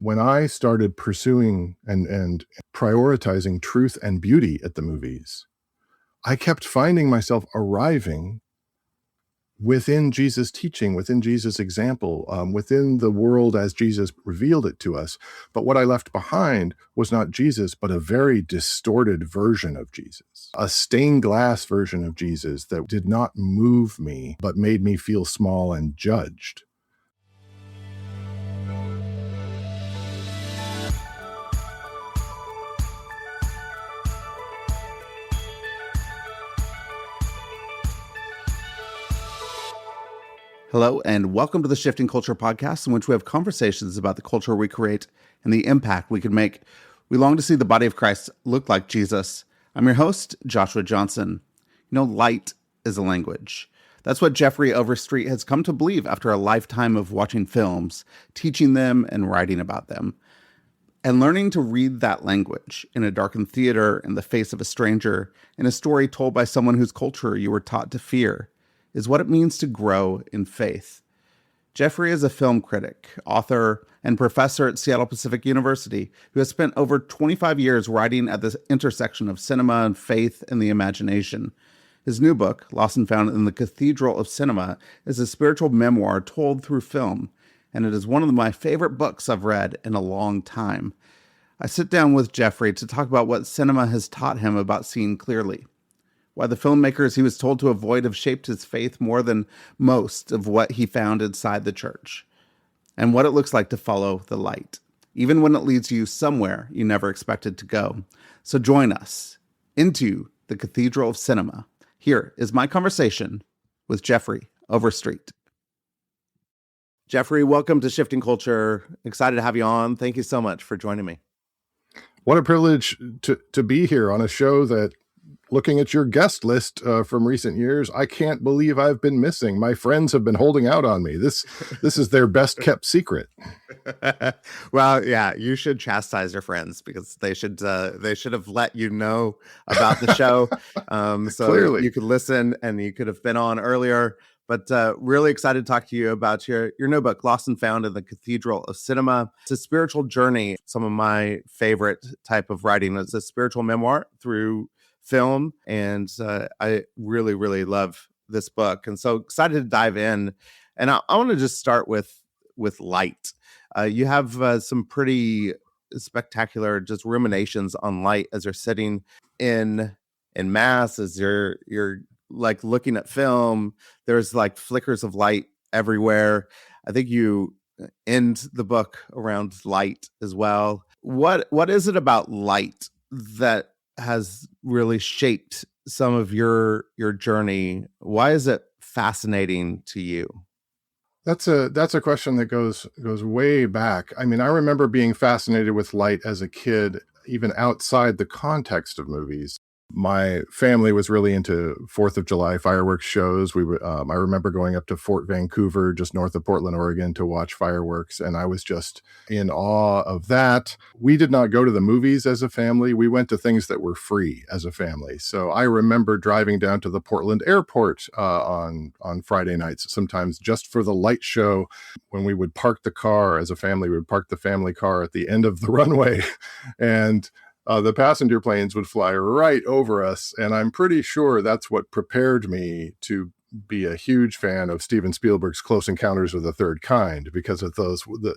When I started pursuing and prioritizing truth and beauty at the movies, I kept finding myself arriving within Jesus' teaching, within Jesus' example, within the world as Jesus revealed it to us. But what I left behind was not Jesus, but a very distorted version of Jesus, a stained glass version of Jesus that did not move me, but made me feel small and judged. Hello, and welcome to the Shifting Culture podcast, in which we have conversations about the culture we create and the impact we can make. We long to see the body of Christ look like Jesus. I'm your host, Joshua Johnson. Light is a language. That's what Jeffrey Overstreet has come to believe after a lifetime of watching films, teaching them, and writing about them. And learning to read that language in a darkened theater, in the face of a stranger, in a story told by someone whose culture you were taught to fear, is what it means to grow in faith. Jeffrey is a film critic, author, and professor at Seattle Pacific University who has spent over 25 years writing at the intersection of cinema and faith and the imagination. His new book, Lost and Found in the Cathedral of Cinema, is a spiritual memoir told through film, and it is one of my favorite books I've read in a long time. I sit down with Jeffrey to talk about what cinema has taught him about seeing clearly, why the filmmakers he was told to avoid have shaped his faith more than most of what he found inside the church, and what it looks like to follow the light, even when it leads you somewhere you never expected to go. So join us into the Cathedral of Cinema. Here is my conversation with Jeffrey Overstreet. Jeffrey, welcome to Shifting Culture. Excited to have you on. Thank you so much for joining me. What a privilege to be here on a show that, looking at your guest list from recent years, I can't believe I've been missing. My friends have been holding out on me. This is their best kept secret. Well, yeah, you should chastise your friends because they should have let you know about the show, so Clearly you could listen and you could have been on earlier. But really excited to talk to you about your new book, Lost and Found in the Cathedral of Cinema. It's a spiritual journey. Some of my favorite type of writing. It's a spiritual memoir through film, and I really, really love this book, and so excited to dive in. And I want to just start with light. You have some pretty spectacular just ruminations on light as you're sitting in mass, as you're like looking at film. There's like flickers of light everywhere. I think you end the book around light as well. What is it about light that has really shaped some of your journey? Why is it fascinating to you? that's a question that goes way back. I mean, I remember being fascinated with light as a kid, even outside the context of movies. My family was really into 4th of July fireworks shows. I remember going up to Fort Vancouver, just north of Portland, Oregon, to watch fireworks, and I was just in awe of that. We did not go to the movies as a family. We went to things that were free as a family. So I remember driving down to the Portland airport on Friday nights, sometimes just for the light show. When we would park the car as a family, we would park the family car at the end of the runway, and the passenger planes would fly right over us, and I'm pretty sure that's what prepared me to be a huge fan of Steven Spielberg's Close Encounters of the Third Kind, because of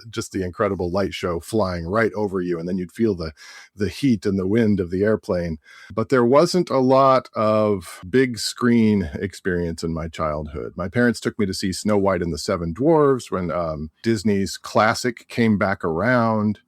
just the incredible light show flying right over you, and then you'd feel the heat and the wind of the airplane. But there wasn't a lot of big screen experience in my childhood. My parents took me to see Snow White and the Seven Dwarfs when Disney's classic came back around.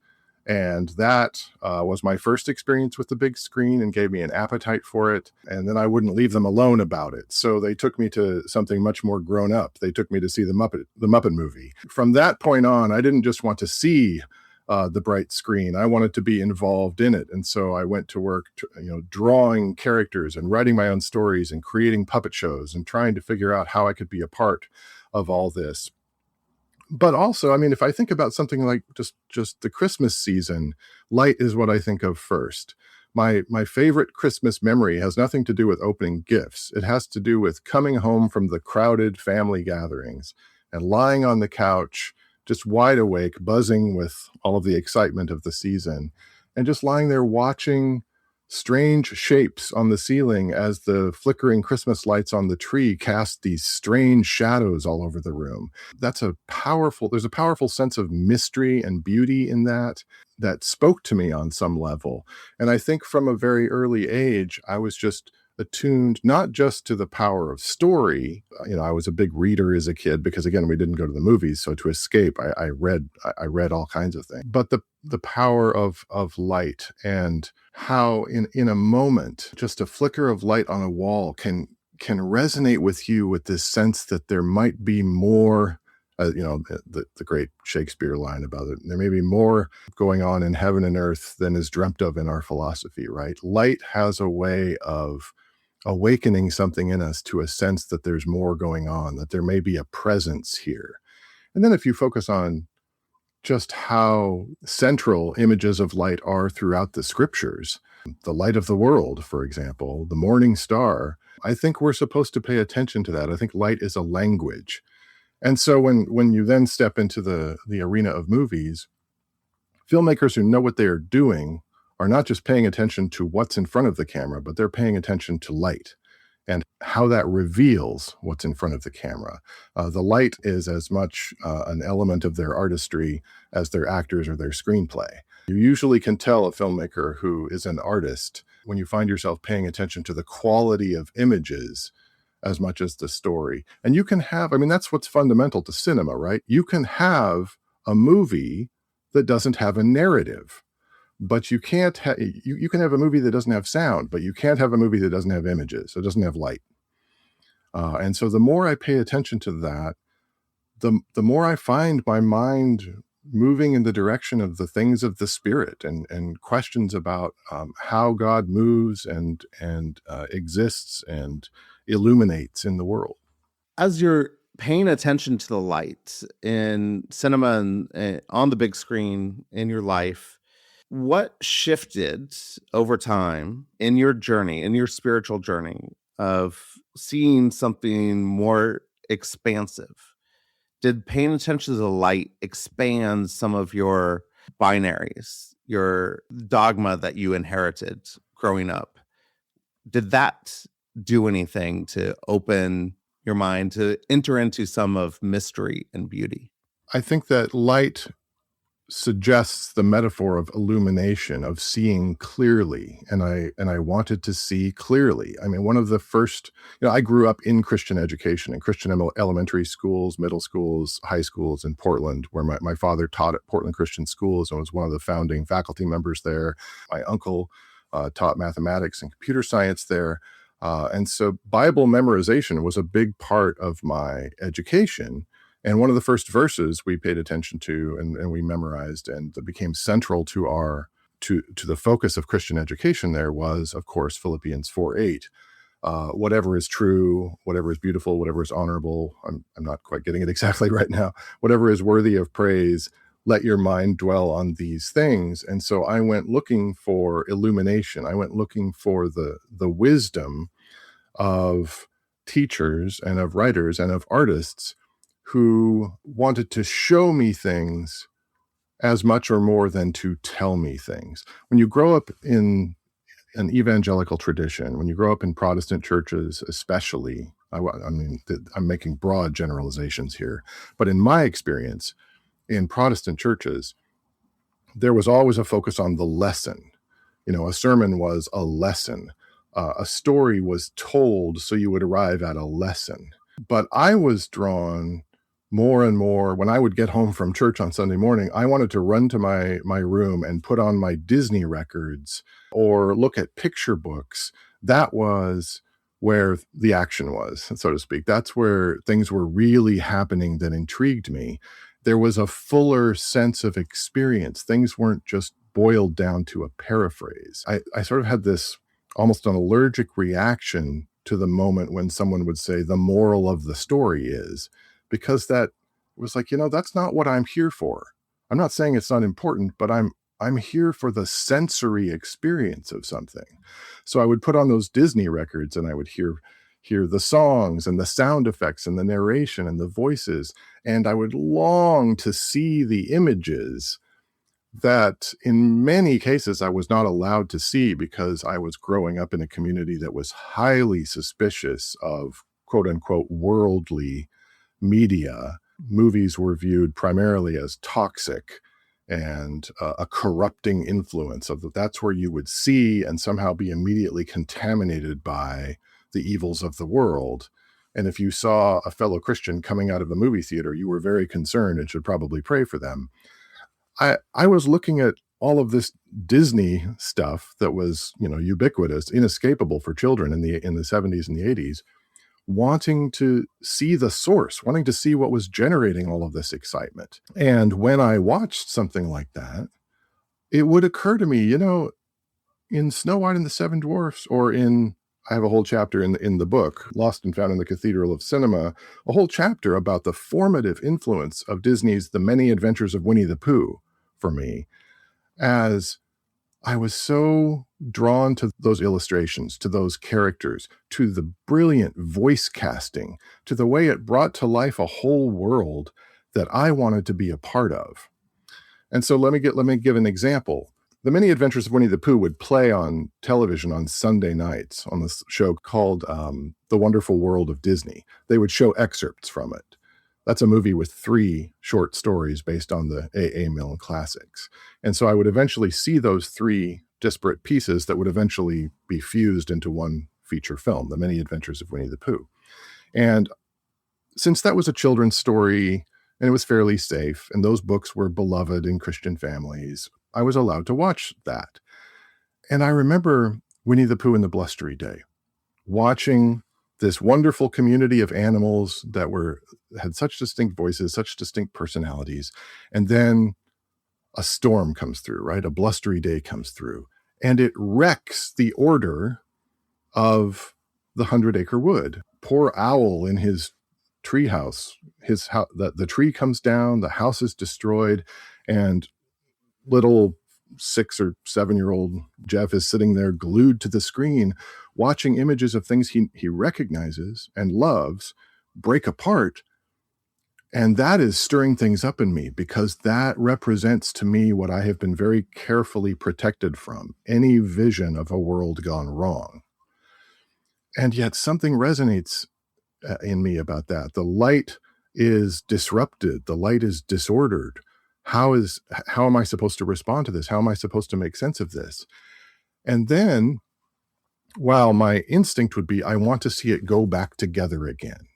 And that was my first experience with the big screen and gave me an appetite for it. And then I wouldn't leave them alone about it. So they took me to something much more grown up. They took me to see the Muppet movie. From that point on, I didn't just want to see the bright screen. I wanted to be involved in it. And so I went to work, drawing characters and writing my own stories and creating puppet shows and trying to figure out how I could be a part of all this. But also, I mean, if I think about something like just the Christmas season, light is what I think of first. My favorite Christmas memory has nothing to do with opening gifts. It has to do with coming home from the crowded family gatherings and lying on the couch just wide awake, buzzing with all of the excitement of the season, and just lying there watching strange shapes on the ceiling as the flickering Christmas lights on the tree cast these strange shadows all over the room. There's a powerful sense of mystery and beauty in that spoke to me on some level. And I think from a very early age, I was just attuned not just to the power of story. I was a big reader as a kid because, again, we didn't go to the movies, so to escape, I read all kinds of things. But the power of light, and how in a moment, just a flicker of light on a wall can resonate with you with this sense that there might be more. The great Shakespeare line about it. There may be more going on in heaven and earth than is dreamt of in our philosophy, right? Light has a way of awakening something in us to a sense that there's more going on, that there may be a presence here. And then if you focus on just how central images of light are throughout the scriptures, the light of the world, for example, the morning star, I think we're supposed to pay attention to that. I think light is a language. And so when you then step into the arena of movies, filmmakers who know what they are doing are not just paying attention to what's in front of the camera, but they're paying attention to light and how that reveals what's in front of the camera. The light is as much an element of their artistry as their actors or their screenplay. You usually can tell a filmmaker who is an artist when you find yourself paying attention to the quality of images as much as the story. And you can have, that's what's fundamental to cinema, right? You can have a movie that doesn't have a narrative. But you can't you can have a movie that doesn't have sound, but you can't have a movie that doesn't have images. It doesn't have light. And so the more I pay attention to that, the more I find my mind moving in the direction of the things of the spirit and questions about how God moves and exists and illuminates in the world. As you're paying attention to the light in cinema and on the big screen in your life, what shifted over time in your journey, in your spiritual journey of seeing something more expansive? Did paying attention to the light expand some of your binaries, your dogma that you inherited growing up? Did that do anything to open your mind to enter into some of mystery and beauty? I think that light suggests the metaphor of illumination, of seeing clearly, and I wanted to see clearly. One of the first, I grew up in Christian education, in Christian elementary schools, middle schools, high schools in Portland, where my father taught at Portland Christian Schools and was one of the founding faculty members there. My uncle taught mathematics and computer science there. And so Bible memorization was a big part of my education. And one of the first verses we paid attention to and we memorized and that became central to to the focus of Christian education there was, of course, Philippians 4:8. Whatever is true, whatever is beautiful, whatever is honorable, I'm not quite getting it exactly right now, whatever is worthy of praise, let your mind dwell on these things. And so I went looking for illumination. I went looking for the wisdom of teachers and of writers and of artists who wanted to show me things as much or more than to tell me things. When you grow up in an evangelical tradition, when you grow up in Protestant churches, especially, I'm making broad generalizations here, but in my experience, in Protestant churches, there was always a focus on the lesson. A sermon was a lesson. A story was told so you would arrive at a lesson. But I was drawn more and more when I would get home from church on Sunday morning. I wanted to run to my room and put on my Disney records or look at picture books. That was where the action was, so to speak. That's where things were really happening that intrigued me. There was a fuller sense of experience. Things weren't just boiled down to a paraphrase. I sort of had this almost an allergic reaction to the moment when someone would say the moral of the story is, because that was like, that's not what I'm here for. I'm not saying it's not important, but I'm here for the sensory experience of something. So I would put on those Disney records and I would hear hear the songs and the sound effects and the narration and the voices. And I would long to see the images that in many cases I was not allowed to see because I was growing up in a community that was highly suspicious of quote unquote worldly media. Movies were viewed primarily as toxic and a corrupting influence of that's where you would see and somehow be immediately contaminated by the evils of the world. And if you saw a fellow Christian coming out of a movie theater, you were very concerned and should probably pray for them. I was looking at all of this Disney stuff that was, ubiquitous, inescapable for children in the 70s and the 80s, wanting to see the source, wanting to see what was generating all of this excitement. And when I watched something like that, it would occur to me, in Snow White and the Seven Dwarfs, or I have a whole chapter in the book, Lost and Found in the Cathedral of Cinema, a whole chapter about the formative influence of Disney's The Many Adventures of Winnie the Pooh for me, as I was so drawn to those illustrations, to those characters, to the brilliant voice casting, to the way it brought to life a whole world that I wanted to be a part of. And so let me give an example. The Many Adventures of Winnie the Pooh would play on television on Sunday nights on this show called The Wonderful World of Disney. They would show excerpts from it. That's a movie with 3 short stories based on the A.A. Milne classics. And so I would eventually see those 3 disparate pieces that would eventually be fused into one feature film, The Many Adventures of Winnie the Pooh. And since that was a children's story and it was fairly safe, and those books were beloved in Christian families, I was allowed to watch that. And I remember Winnie the Pooh and the Blustery Day, watching this wonderful community of animals that had such distinct voices, such distinct personalities. And then a storm comes through, right? A blustery day comes through, and it wrecks the order of the 100-Acre Wood. Poor Owl in his treehouse, the tree comes down, the house is destroyed, and little 6 or 7-year-old Jeff is sitting there glued to the screen, watching images of things he recognizes and loves break apart. And that is stirring things up in me, because that represents to me what I have been very carefully protected from, any vision of a world gone wrong. And yet something resonates in me about that. The light is disrupted. The light is disordered. How am I supposed to respond to this? How am I supposed to make sense of this? And then, while my instinct would be, I want to see it go back together again,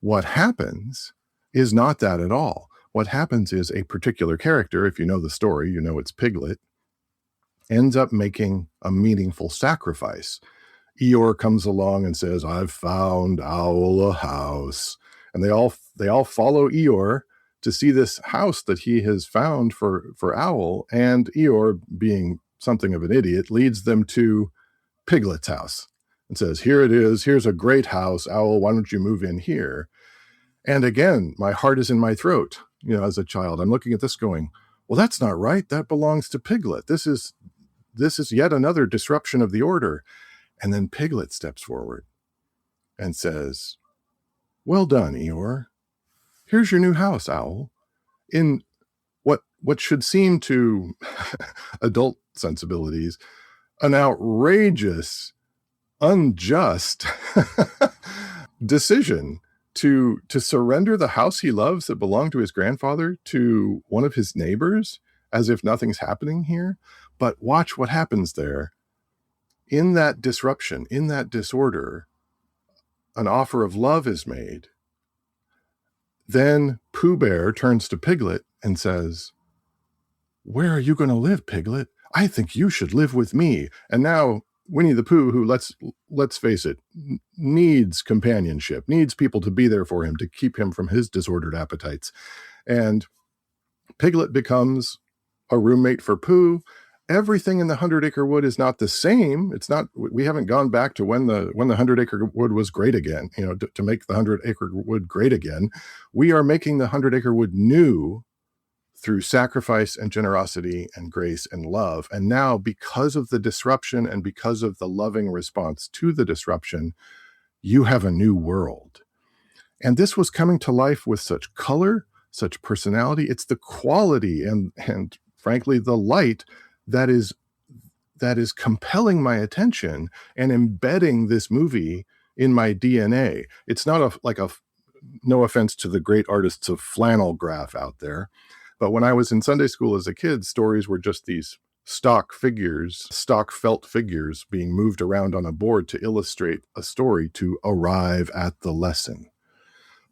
what happens is not that at all. What happens is a particular character, if you know the story, you know it's Piglet, ends up making a meaningful sacrifice. Eeyore comes along and says, I've found Owl a house. And they all follow Eeyore to see this house that he has found for Owl. And Eeyore, being something of an idiot, leads them to Piglet's house and says, here it is. Here's a great house. Owl, why don't you move in here? And again, my heart is in my throat. As a child, I'm looking at this going, well, that's not right. That belongs to Piglet. This is yet another disruption of the order. And then Piglet steps forward and says, well done, Eeyore. Here's your new house, Owl. In what should seem to adult sensibilities, an outrageous, unjust decision to surrender the house he loves that belonged to his grandfather to one of his neighbors, as if nothing's happening here. But watch what happens there. In that disruption, in that disorder, an offer of love is made. Then Pooh Bear turns to Piglet and says, where are you going to live, Piglet? I think you should live with me. And now Winnie the Pooh, who, let's face it, needs companionship, needs people to be there for him, to keep him from his disordered appetites. And Piglet becomes a roommate for Pooh. Everything in the 100-Acre Wood is not the same. We haven't gone back to when the 100-Acre Wood was great again, to make the 100-Acre Wood great again. We are making the 100-Acre Wood new through sacrifice and generosity and grace and love. And now, because of the disruption and because of the loving response to the disruption, you have a new world. And this was coming to life with such color, such personality. It's the quality and frankly, the light that is compelling my attention and embedding this movie in my DNA. It's not no offense to the great artists of flannel graph out there, but when I was in Sunday school as a kid, stories were just these stock felt figures being moved around on a board to illustrate a story to arrive at the lesson.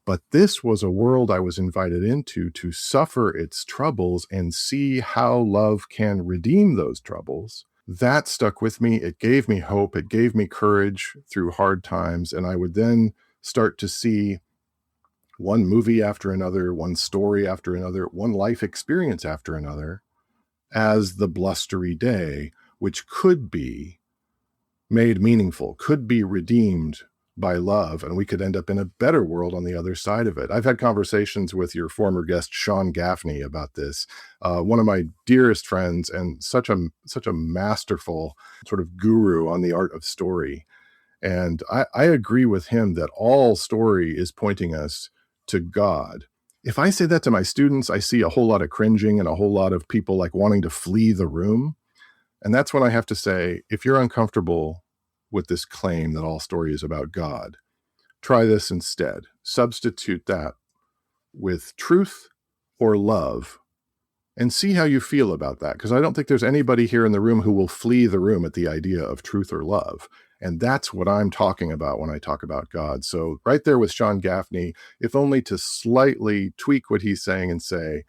But this was a world I was invited into to suffer its troubles and see how love can redeem those troubles. That stuck with me. It gave me hope. It gave me courage through hard times. And I would then start to see one movie after another, one story after another, one life experience after another as the blustery day, which could be made meaningful, could be redeemed by love, and we could end up in a better world on the other side of it. I've had conversations with your former guest, Sean Gaffney, about this. One of my dearest friends and such a masterful sort of guru on the art of story. And I agree with him that all story is pointing us to God. If I say that to my students, I see a whole lot of cringing and a whole lot of people like wanting to flee the room. And that's when I have to say, if you're uncomfortable with this claim that all story is about God, try this instead. Substitute that with truth or love and see how you feel about that. Because I don't think there's anybody here in the room who will flee the room at the idea of truth or love. And that's what I'm talking about when I talk about God. So right there with Sean Gaffney, if only to slightly tweak what he's saying and say,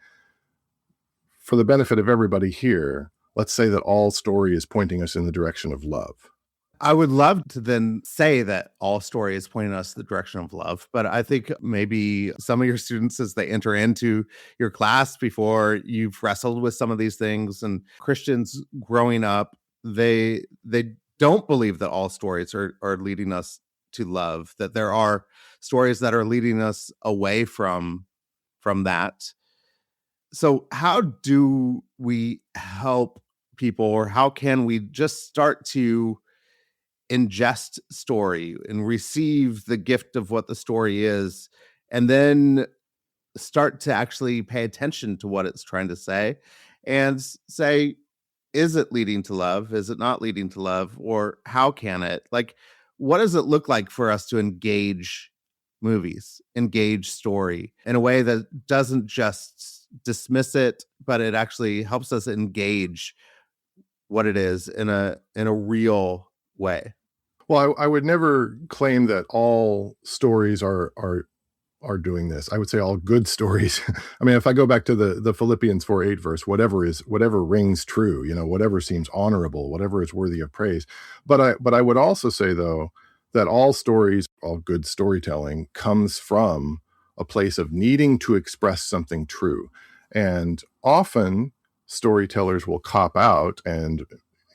for the benefit of everybody here, let's say that all story is pointing us in the direction of love. I would love to then say that all story is pointing us the direction of love, but I think maybe some of your students, as they enter into your class before you've wrestled with some of these things, and Christians growing up, they don't believe that all stories are leading us to love, that there are stories that are leading us away from that. So how do we help people, or how can we just start to ingest story and receive the gift of what the story is, and then start to actually pay attention to what it's trying to say and say, is it leading to love? Is it not leading to love? Or how can it? Like, what does it look like for us to engage movies, engage story in a way that doesn't just dismiss it, but it actually helps us engage what it is in a real way? Well, I would never claim that all stories are doing this. I would say all good stories. I mean, if I go back to the Philippians 4:8 verse, whatever rings true, whatever seems honorable, whatever is worthy of praise. But I would also say though that all stories, all good storytelling comes from a place of needing to express something true. And often storytellers will cop out and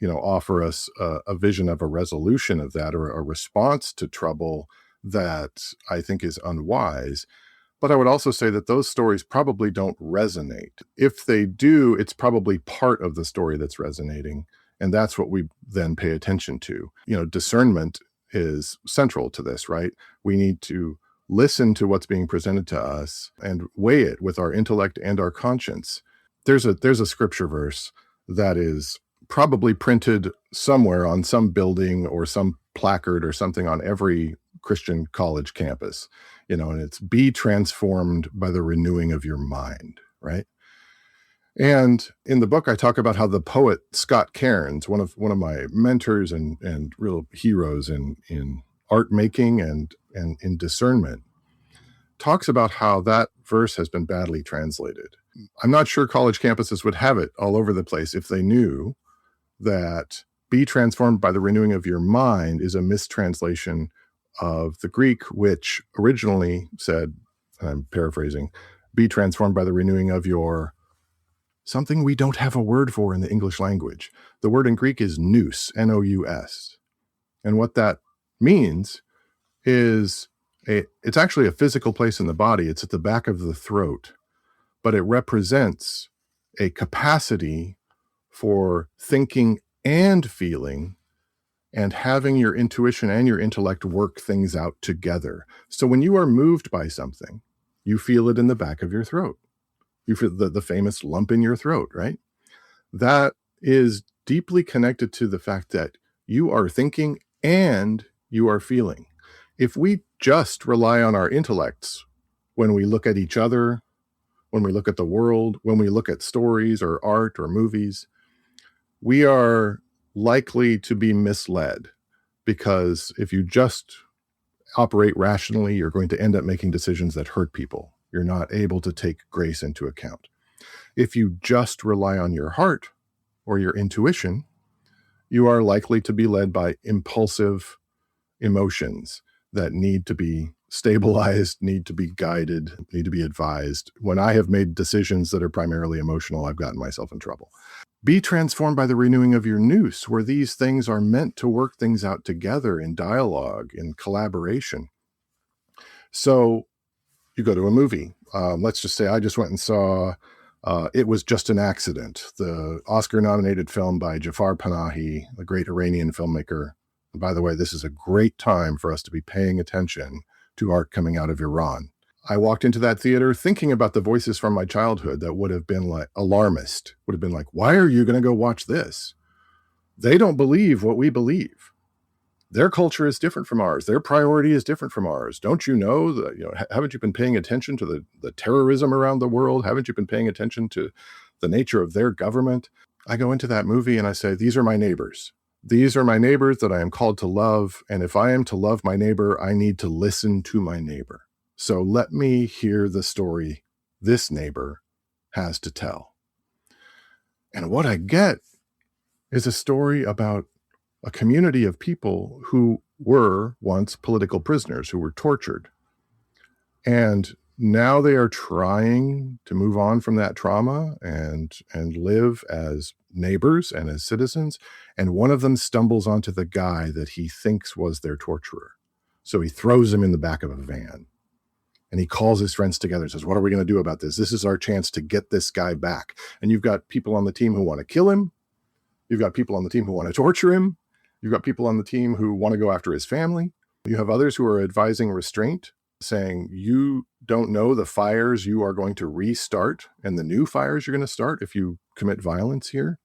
offer us a vision of a resolution of that, or a response to trouble that I think is unwise. But I would also say that those stories probably don't resonate. If they do, it's probably part of the story that's resonating. And that's what we then pay attention to. Discernment is central to this, right? We need to listen to what's being presented to us and weigh it with our intellect and our conscience. There's a scripture verse that is probably printed somewhere on some building or some placard or something on every Christian college campus, and it's be transformed by the renewing of your mind, right? And in the book, I talk about how the poet Scott Cairns, one of my mentors and real heroes in art making and in discernment, talks about how that verse has been badly translated. I'm not sure college campuses would have it all over the place if they knew that be transformed by the renewing of your mind is a mistranslation of the Greek, which originally said, and I'm paraphrasing, be transformed by the renewing of your something we don't have a word for in the English language. The word in Greek is nous, N-O-U-S. And what that means is it's actually a physical place in the body. It's at the back of the throat, but it represents a capacity for thinking and feeling and having your intuition and your intellect work things out together. So when you are moved by something, you feel it in the back of your throat. You feel the famous lump in your throat, right? That is deeply connected to the fact that you are thinking and you are feeling. If we just rely on our intellects when we look at each other, when we look at the world, when we look at stories or art or movies, we are likely to be misled, because if you just operate rationally, you're going to end up making decisions that hurt people. You're not able to take grace into account. If you just rely on your heart or your intuition, you are likely to be led by impulsive emotions that need to be stabilized, need to be guided, need to be advised. When I have made decisions that are primarily emotional, I've gotten myself in trouble. Be transformed by the renewing of your nous, where these things are meant to work things out together in dialogue, in collaboration. So you go to a movie. Let's just say I just went and saw It Was Just an Accident, the Oscar-nominated film by Jafar Panahi, the great Iranian filmmaker. And by the way, this is a great time for us to be paying attention to art coming out of Iran. I walked into that theater thinking about the voices from my childhood that would have been like alarmist, would have been like, why are you going to go watch this? They don't believe what we believe. Their culture is different from ours. Their priority is different from ours. Don't you know that, haven't you been paying attention to the terrorism around the world? Haven't you been paying attention to the nature of their government? I go into that movie and I say, these are my neighbors. These are my neighbors that I am called to love. And if I am to love my neighbor, I need to listen to my neighbor. So let me hear the story this neighbor has to tell. And what I get is a story about a community of people who were once political prisoners, who were tortured. And now they are trying to move on from that trauma and live as neighbors and as citizens. And one of them stumbles onto the guy that he thinks was their torturer. So he throws him in the back of a van. And he calls his friends together and says, what are we going to do about this? This is our chance to get this guy back. And you've got people on the team who want to kill him. You've got people on the team who want to torture him. You've got people on the team who want to go after his family. You have others who are advising restraint, saying, you don't know the fires you are going to restart and the new fires you're going to start if you commit violence here.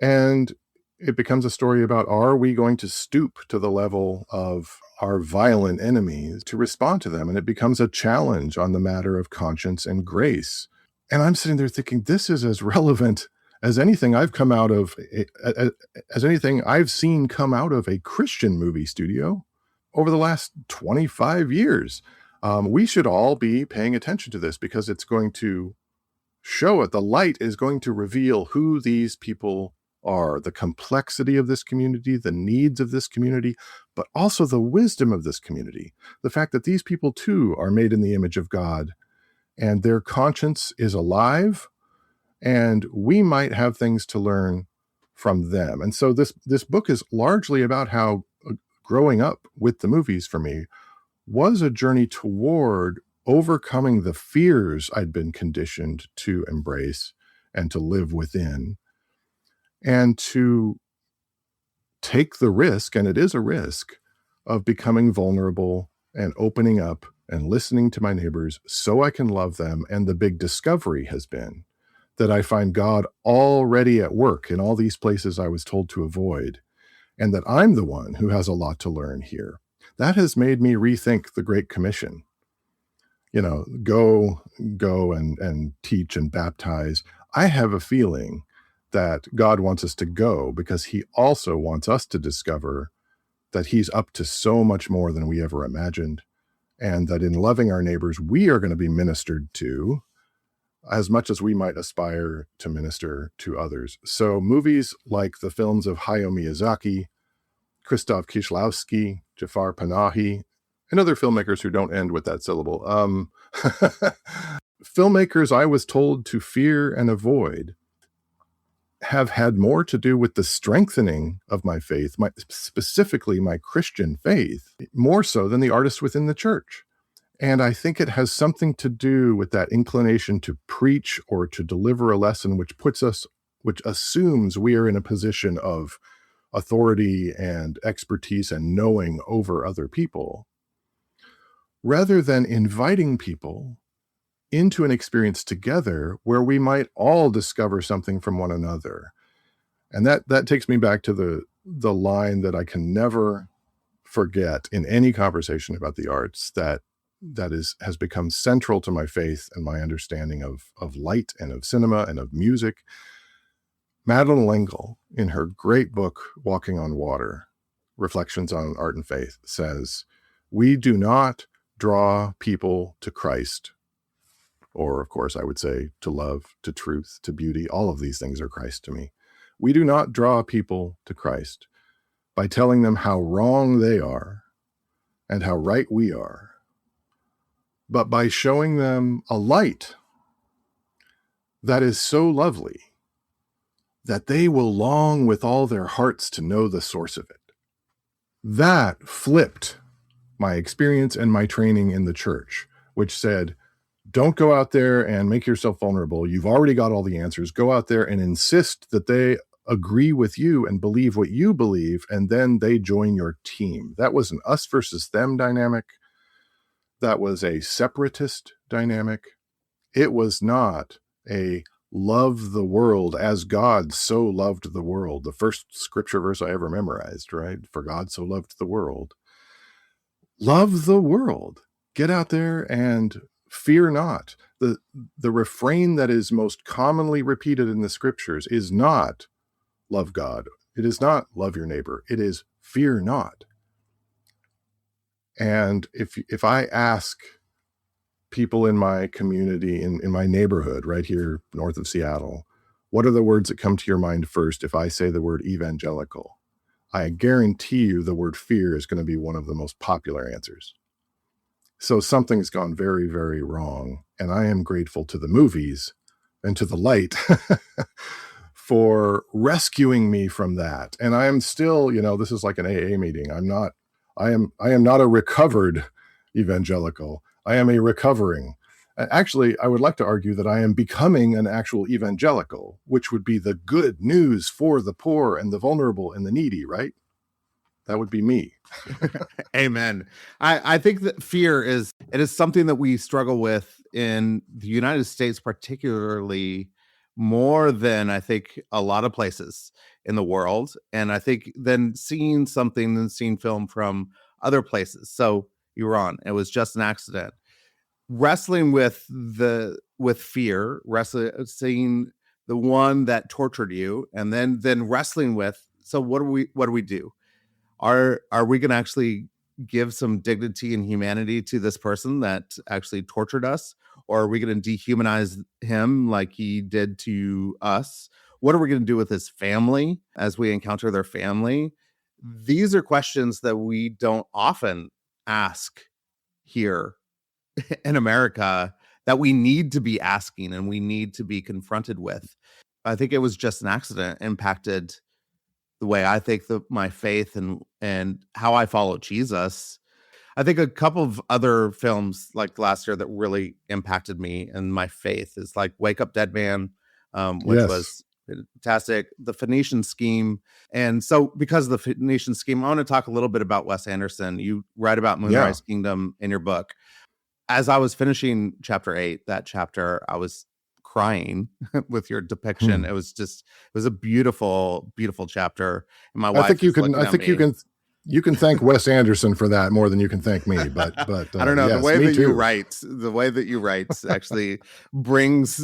And it becomes a story about, are we going to stoop to the level of our violent enemies to respond to them? And it becomes a challenge on the matter of conscience and grace. And I'm sitting there thinking, this is as relevant as anything I've come out of, as anything I've seen come out of a Christian movie studio over the last 25 years. We should all be paying attention to this, because it's going to show it. The light is going to reveal who these people are, the complexity of this community, the needs of this community, but also the wisdom of this community. The fact that these people too are made in the image of God, and their conscience is alive, and we might have things to learn from them. And so this book is largely about how growing up with the movies for me was a journey toward overcoming the fears I'd been conditioned to embrace and to live within, and to take the risk, and it is a risk, of becoming vulnerable and opening up and listening to my neighbors so I can love them. And the big discovery has been that I find God already at work in all these places I was told to avoid, and that I'm the one who has a lot to learn here. That has made me rethink the Great Commission. Go and teach and baptize. I have a feeling that God wants us to go because he also wants us to discover that he's up to so much more than we ever imagined, and that in loving our neighbors, we are going to be ministered to as much as we might aspire to minister to others. So movies like the films of Hayao Miyazaki, Krzysztof Kieślowski, Jafar Panahi, and other filmmakers who don't end with that syllable. Filmmakers I was told to fear and avoid have had more to do with the strengthening of my faith, specifically my Christian faith, more so than the artists within the church. And I think it has something to do with that inclination to preach or to deliver a lesson which assumes we are in a position of authority and expertise and knowing over other people, rather than inviting people into an experience together where we might all discover something from one another. And that takes me back to the line that I can never forget in any conversation about the arts has become central to my faith and my understanding of light and of cinema and of music. Madeleine L'Engle, in her great book, Walking on Water, Reflections on Art and Faith, says, "We do not draw people to Christ," or of course I would say to love, to truth, to beauty. All of these things are Christ to me. We do not draw people to Christ by telling them how wrong they are and how right we are, but by showing them a light that is so lovely that they will long with all their hearts to know the source of it. That flipped my experience and my training in the church, which said, don't go out there and make yourself vulnerable. You've already got all the answers. Go out there and insist that they agree with you and believe what you believe, and then they join your team. That was an us versus them dynamic. That was a separatist dynamic. It was not a love the world as God so loved the world. The first scripture verse I ever memorized, right? For God so loved the world. Love the world. Get out there and fear not. The refrain that is most commonly repeated in the scriptures is not love God. It is not love your neighbor. It is fear not. And if I ask people in my community, in my neighborhood right here north of Seattle, what are the words that come to your mind first if I say the word evangelical? I guarantee you the word fear is going to be one of the most popular answers. So something's gone very, very wrong. And I am grateful to the movies and to the light for rescuing me from that. And I am still, this is like an AA meeting. I am not a recovered evangelical. I am a recovering. Actually, I would like to argue that I am becoming an actual evangelical, which would be the good news for the poor and the vulnerable and the needy, right? That would be me. Amen. I think that fear is something that we struggle with in the United States, particularly more than I think a lot of places in the world. And I think then seeing film from other places. So Iran, it was just an accident. Wrestling with fear, seeing the one that tortured you, and then wrestling with, so what do we do? Are we going to actually give some dignity and humanity to this person that actually tortured us? Or are we going to dehumanize him like he did to us? What are we going to do with his family as we encounter their family? These are questions that we don't often ask here in America that we need to be asking and we need to be confronted with. I think it was just an accident impacted the way I think my faith and how I follow Jesus. I think a couple of other films like last year that really impacted me and my faith is like Wake Up Dead Man, which was fantastic. The Phoenician Scheme. And so because of the Phoenician Scheme, I want to talk a little bit about Wes Anderson. You write about Moonrise Kingdom in your book. As I was finishing chapter 8, that chapter, I was crying with your depiction. It was a beautiful, beautiful chapter. And my wife, you can thank Wes Anderson for that more than you can thank me. But I don't know. Yes, the way that you write actually brings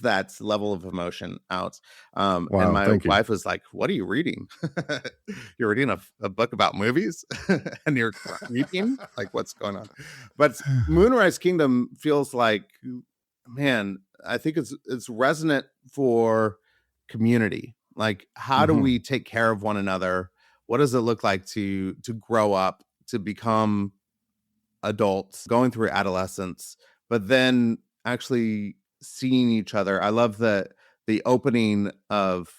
that level of emotion out. Wow, and my wife was like, "What are you reading? You're reading a book about movies, and you're weeping? Like, what's going on?" But Moonrise Kingdom feels like, man, I think it's resonant for community. Like, how do we take care of one another? What does it look like to grow up, to become adults, going through adolescence, but then actually seeing each other? I love the opening of,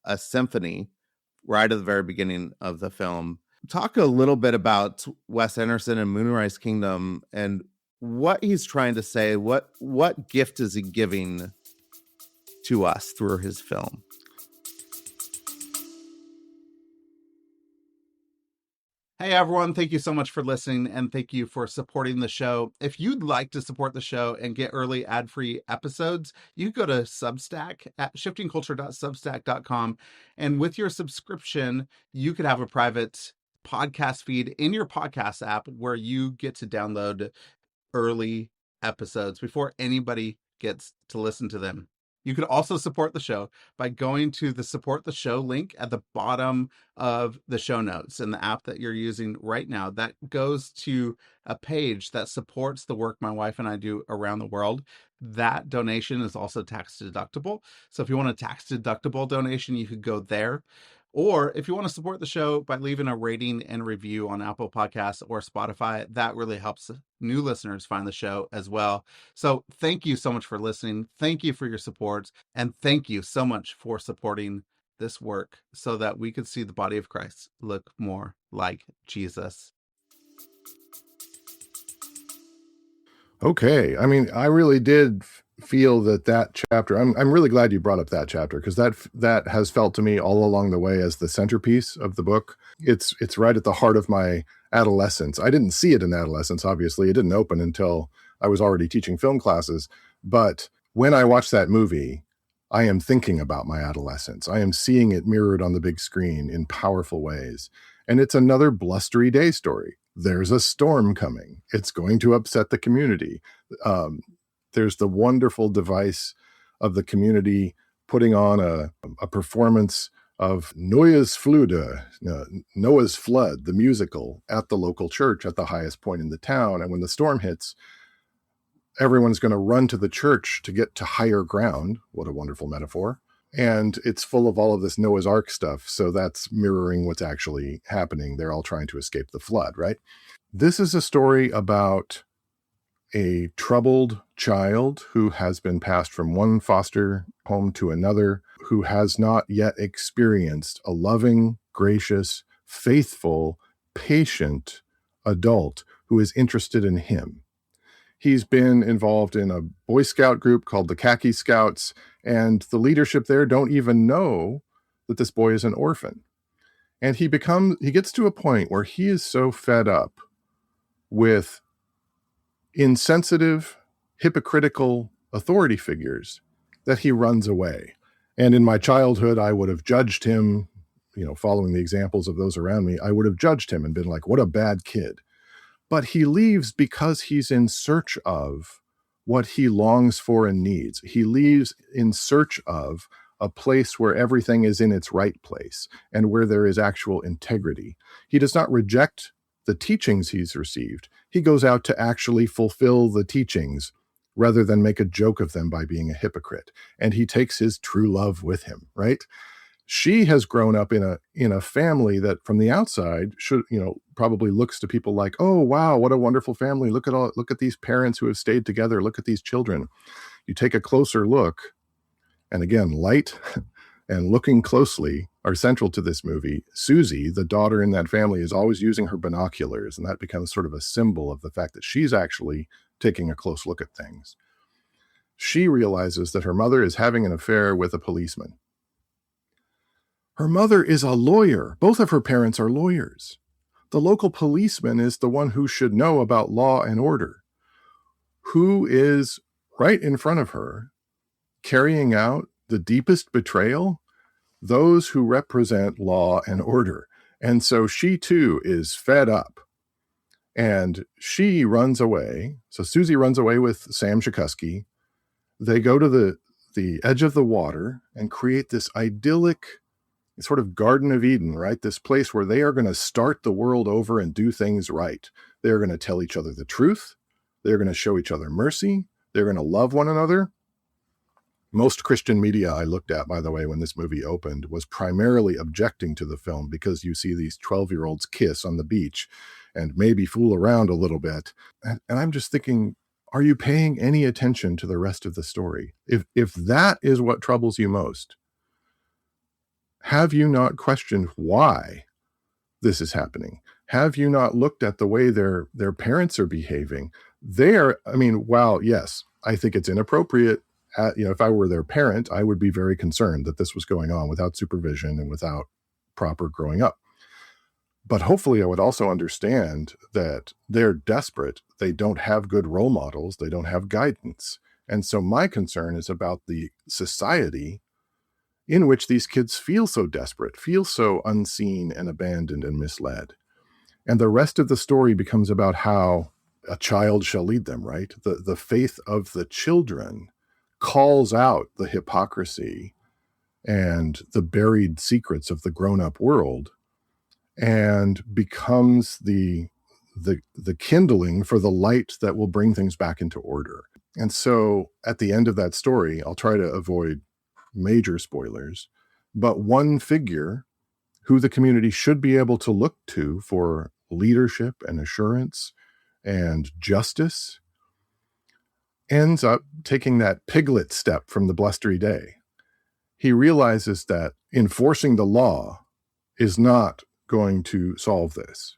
a symphony right at the very beginning of the film. Talk a little bit about Wes Anderson and Moonrise Kingdom and what he's trying to say. What gift is he giving to us through his film? Hey everyone, thank you so much for listening and thank you for supporting the show. If you'd like to support the show and get early ad-free episodes, you go to Substack at shiftingculture.substack.com. And with your subscription, you could have a private podcast feed in your podcast app where you get to download early episodes before anybody gets to listen to them. You could also support the show by going to the support the show link at the bottom of the show notes in the app that you're using right now. That goes to a page that supports the work my wife and I do around the world. That donation is also tax deductible. So if you want a tax deductible donation, you could go there. Or if you want to support the show by leaving a rating and review on Apple Podcasts or Spotify, that really helps new listeners find the show as well. So thank you so much for listening. Thank you for your support. And thank you so much for supporting this work so that we could see the body of Christ look more like Jesus. Okay. I mean, I really did feel that chapter. I'm really glad you brought up that chapter, because that has felt to me all along the way as the centerpiece of the book. It's right at the heart of my adolescence. I didn't see it in adolescence, obviously. It didn't open until I was already teaching film classes. But when I watch that movie, I am thinking about my adolescence. I am seeing it mirrored on the big screen in powerful ways. And it's another blustery day story. There's a storm coming. It's going to upset the community. There's the wonderful device of the community putting on a performance of Noah's Flood, Noah's Flood, the musical, at the local church at the highest point in the town. And when the storm hits, everyone's going to run to the church to get to higher ground. What a wonderful metaphor. And it's full of all of this Noah's Ark stuff. So that's mirroring what's actually happening. They're all trying to escape the flood, right? This is a story about a troubled child who has been passed from one foster home to another, who has not yet experienced a loving, gracious, faithful, patient adult who is interested in him. He's been involved in a Boy Scout group called the Khaki Scouts, and the leadership there don't even know that this boy is an orphan. And he gets to a point where he is so fed up with insensitive, hypocritical authority figures that he runs away. And in my childhood, I would have judged him, following the examples of those around me, I would have judged him and been like, what a bad kid. But he leaves because he's in search of what he longs for and needs. He leaves in search of a place where everything is in its right place and where there is actual integrity. He does not reject the teachings he's received. He goes out to actually fulfill the teachings rather than make a joke of them by being a hypocrite. And he takes his true love with him, right? She has grown up in a family that from the outside should, probably looks to people like, oh, wow, what a wonderful family. Look at these parents who have stayed together. Look at these children. You take a closer look, and again, light and looking closely are central to this movie. Susie, the daughter in that family, is always using her binoculars, and that becomes sort of a symbol of the fact that she's actually taking a close look at things. She realizes that her mother is having an affair with a policeman. Her mother is a lawyer. Both of her parents are lawyers. The local policeman is the one who should know about law and order, who is right in front of her, carrying out the deepest betrayal, those who represent law and order. And so she too is fed up, and she runs away. So Susie runs away with Sam Shakusky. They go to the edge of the water and create this idyllic sort of Garden of Eden, right? This place where they are going to start the world over and do things right. They're going to tell each other the truth. They're going to show each other mercy. They're going to love one another. Most Christian media I looked at, by the way, when this movie opened, was primarily objecting to the film because you see these 12-year-olds kiss on the beach and maybe fool around a little bit. And I'm just thinking, are you paying any attention to the rest of the story? If that is what troubles you most, have you not questioned why this is happening? Have you not looked at the way their parents are behaving? Yes, I think it's inappropriate. If I were their parent, I would be very concerned that this was going on without supervision and without proper growing up. But hopefully I would also understand that they're desperate. They don't have good role models. They don't have guidance. And so my concern is about the society in which these kids feel so desperate, feel so unseen and abandoned and misled. And the rest of the story becomes about how a child shall lead them, right? The faith of the children calls out the hypocrisy and the buried secrets of the grown-up world and becomes the kindling for the light that will bring things back into order. And so at the end of that story, I'll try to avoid major spoilers, but one figure who the community should be able to look to for leadership and assurance and justice ends up taking that piglet step from the blustery day. He realizes that enforcing the law is not going to solve this.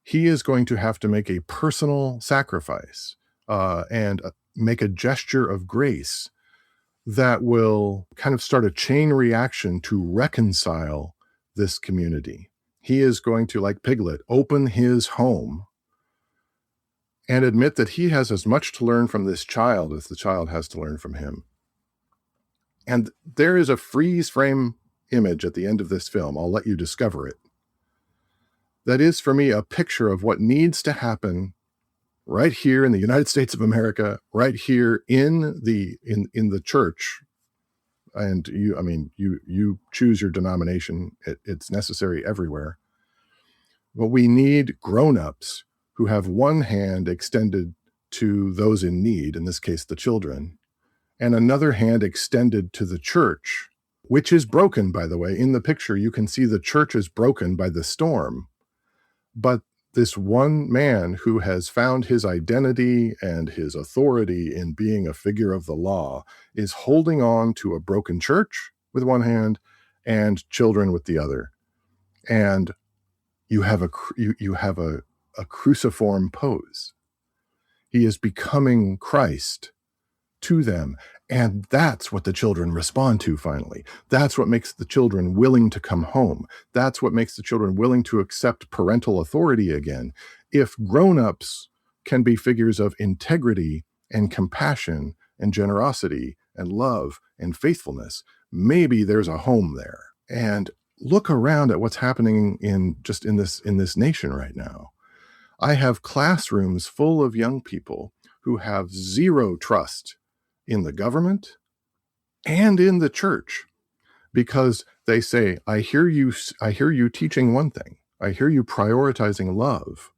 He is going to have to make a personal sacrifice and make a gesture of grace that will kind of start a chain reaction to reconcile this community. He is going to, like Piglet, open his home and admit that he has as much to learn from this child as the child has to learn from him. And there is a freeze frame image at the end of this film. I'll let you discover it. That is, for me, a picture of what needs to happen right here in the United States of America, right here in the church. And you choose your denomination. It's necessary everywhere. But we need grown-ups who have one hand extended to those in need, in this case, the children, and another hand extended to the church, which is broken, by the way. In the picture, you can see the church is broken by the storm. But this one man who has found his identity and his authority in being a figure of the law is holding on to a broken church with one hand and children with the other. And you have a cruciform pose. He is becoming Christ to them. And that's what the children respond to finally. That's what makes the children willing to come home. That's what makes the children willing to accept parental authority again. If grown-ups can be figures of integrity and compassion and generosity and love and faithfulness, maybe there's a home there. And look around at what's happening in this nation right now. I have classrooms full of young people who have zero trust in the government and in the church, because they say, I hear you teaching one thing. I hear you prioritizing love,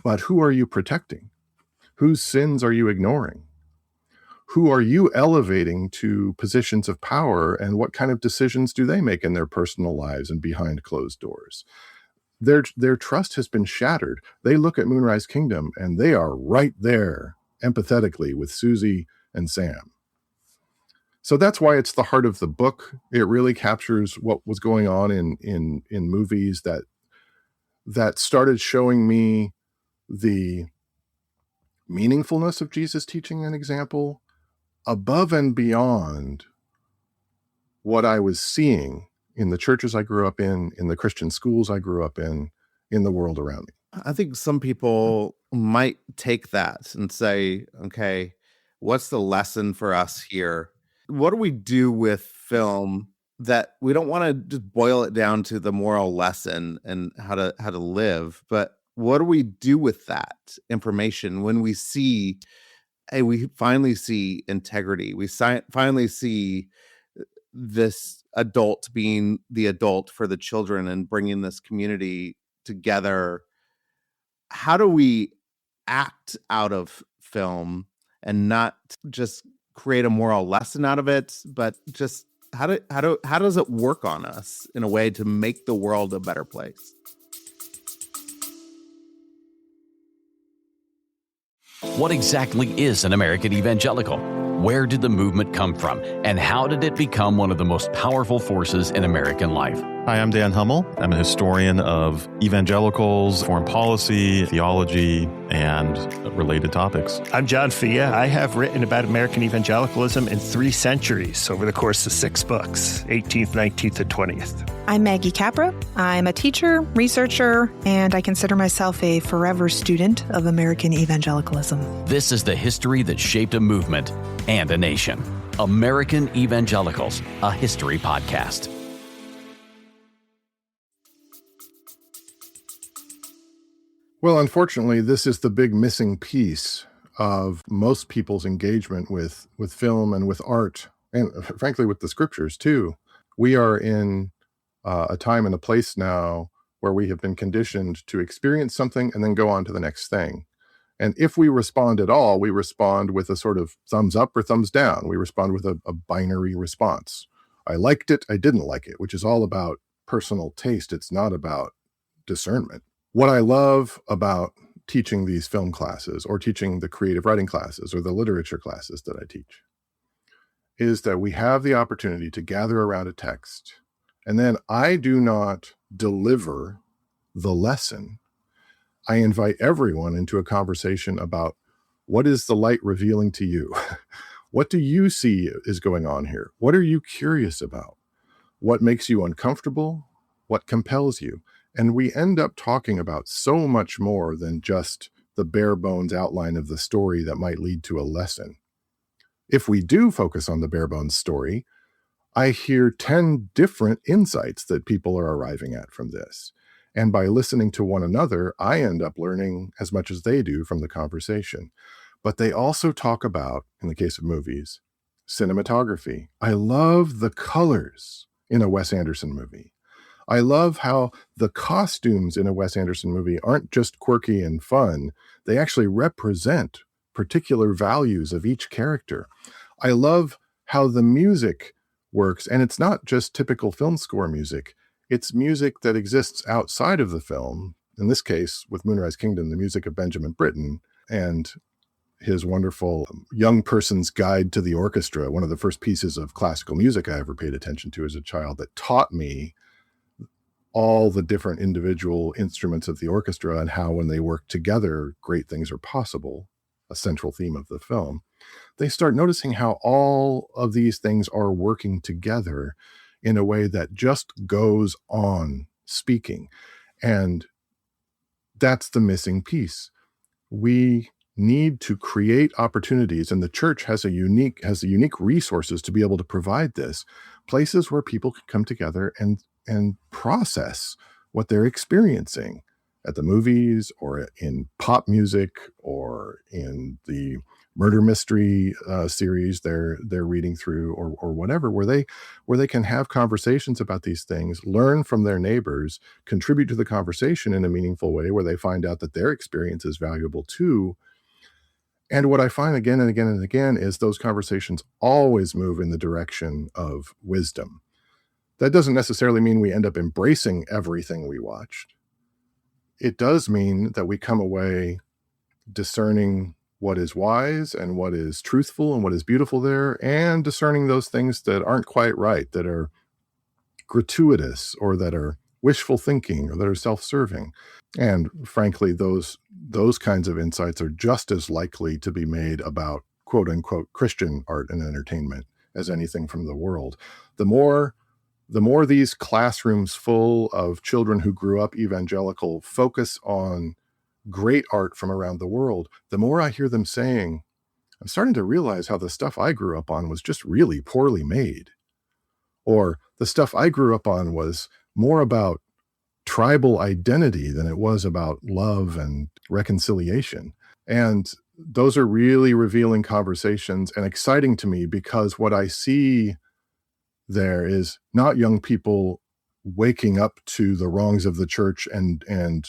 but who are you protecting? Whose sins are you ignoring? Who are you elevating to positions of power, and what kind of decisions do they make in their personal lives and behind closed doors? Their trust has been shattered. They look at Moonrise Kingdom and they are right there empathetically with Susie and Sam. So that's why it's the heart of the book. It really captures what was going on in movies that started showing me the meaningfulness of Jesus' teaching and example above and beyond what I was seeing in the churches I grew up in the Christian schools I grew up in the world around me. I think some people might take that and say, okay, what's the lesson for us here? What do we do with film that we don't want to just boil it down to the moral lesson and how to live, but what do we do with that information when we see, hey, we finally see integrity. We finally see this adult being the adult for the children and bringing this community together. How do we act out of film and not just create a moral lesson out of it, but just how does it work on us in a way to make the world a better place? What exactly is an American evangelical? Where did the movement come from? And how did it become one of the most powerful forces in American life? Hi, I'm Dan Hummel. I'm a historian of evangelicals, foreign policy, theology, and related topics. I'm John Fia. I have written about American evangelicalism in 3 centuries over the course of 6 books, 18th, 19th, and 20th. I'm Maggie Capra. I'm a teacher, researcher, and I consider myself a forever student of American evangelicalism. This is the history that shaped a movement and a nation. American Evangelicals, a history podcast. Well, unfortunately, this is the big missing piece of most people's engagement with film and with art, and frankly, with the scriptures too. We are in a time and a place now where we have been conditioned to experience something and then go on to the next thing. And if we respond at all, we respond with a sort of thumbs up or thumbs down. We respond with a binary response. I liked it, I didn't like it, which is all about personal taste. It's not about discernment. What I love about teaching these film classes or teaching the creative writing classes or the literature classes that I teach is that we have the opportunity to gather around a text, and then I do not deliver the lesson. I invite everyone into a conversation about what is the light revealing to you? What do you see is going on here? What are you curious about? What makes you uncomfortable? What compels you? And we end up talking about so much more than just the bare bones outline of the story that might lead to a lesson. If we do focus on the bare bones story, I hear 10 different insights that people are arriving at from this. And by listening to one another, I end up learning as much as they do from the conversation. But they also talk about, in the case of movies, cinematography. I love the colors in a Wes Anderson movie. I love how the costumes in a Wes Anderson movie aren't just quirky and fun. They actually represent particular values of each character. I love how the music works, and it's not just typical film score music. It's music that exists outside of the film. In this case, with Moonrise Kingdom, the music of Benjamin Britten and his wonderful Young Person's Guide to the Orchestra, one of the first pieces of classical music I ever paid attention to as a child that taught me all the different individual instruments of the orchestra and how when they work together, great things are possible, a central theme of the film. They start noticing how all of these things are working together in a way that just goes on speaking. And that's the missing piece. We need to create opportunities, and the church has the unique resources to be able to provide this, places where people can come together and process what they're experiencing at the movies or in pop music or in the murder mystery series they're reading through or whatever, where they can have conversations about these things, learn from their neighbors, contribute to the conversation in a meaningful way where they find out that their experience is valuable too. And what I find again and again and again is those conversations always move in the direction of wisdom. That doesn't necessarily mean we end up embracing everything we watched. It does mean that we come away discerning what is wise and what is truthful and what is beautiful there, and discerning those things that aren't quite right, that are gratuitous or that are wishful thinking or that are self-serving. And frankly, those kinds of insights are just as likely to be made about quote unquote Christian art and entertainment as anything from the world. The more these classrooms full of children who grew up evangelical focus on great art from around the world, the more I hear them saying, I'm starting to realize how the stuff I grew up on was just really poorly made. Or the stuff I grew up on was more about tribal identity than it was about love and reconciliation. And those are really revealing conversations and exciting to me, because what I see there is not young people waking up to the wrongs of the church and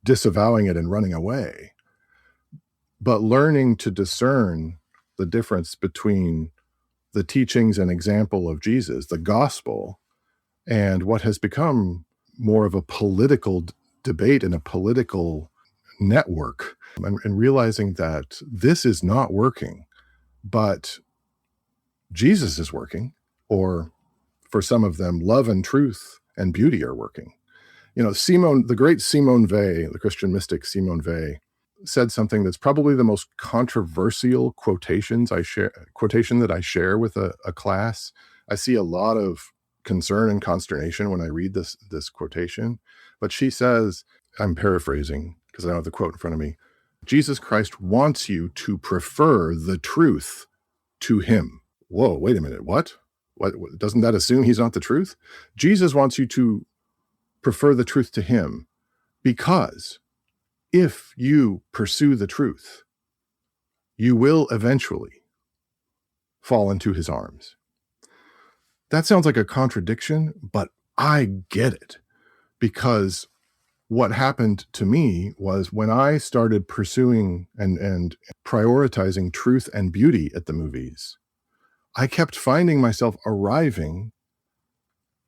disavowing it and running away, but learning to discern the difference between the teachings and example of Jesus, the gospel, and what has become more of a political debate and a political network, and realizing that this is not working, but Jesus is working, or for some of them, love and truth and beauty are working. The great Simone Weil, the Christian mystic Simone Weil, said something that's probably the most controversial quotation that I share with a class. I see a lot of concern and consternation when I read this quotation, but she says, I'm paraphrasing because I don't have the quote in front of me, Jesus Christ wants you to prefer the truth to him. Whoa, wait a minute, what? What doesn't that assume he's not the truth? Jesus wants you to prefer the truth to him, because if you pursue the truth, you will eventually fall into his arms. That sounds like a contradiction, but I get it, because what happened to me was when I started pursuing and prioritizing truth and beauty at the movies, I kept finding myself arriving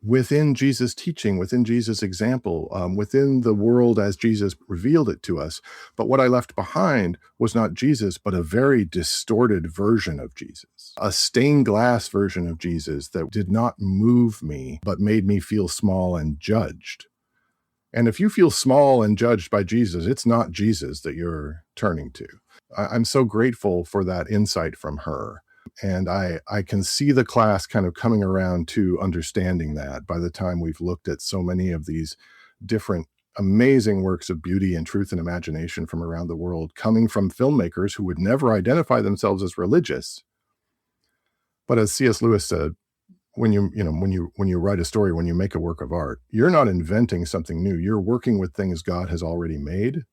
within Jesus' teaching, within Jesus' example, within the world as Jesus revealed it to us. But what I left behind was not Jesus, but a very distorted version of Jesus, a stained glass version of Jesus that did not move me, but made me feel small and judged. And if you feel small and judged by Jesus, it's not Jesus that you're turning to. I'm so grateful for that insight from her. And I can see the class kind of coming around to understanding that by the time we've looked at so many of these different amazing works of beauty and truth and imagination from around the world, coming from filmmakers who would never identify themselves as religious. But as C.S. Lewis said, when you write a story, when you make a work of art, you're not inventing something new. You're working with things God has already made.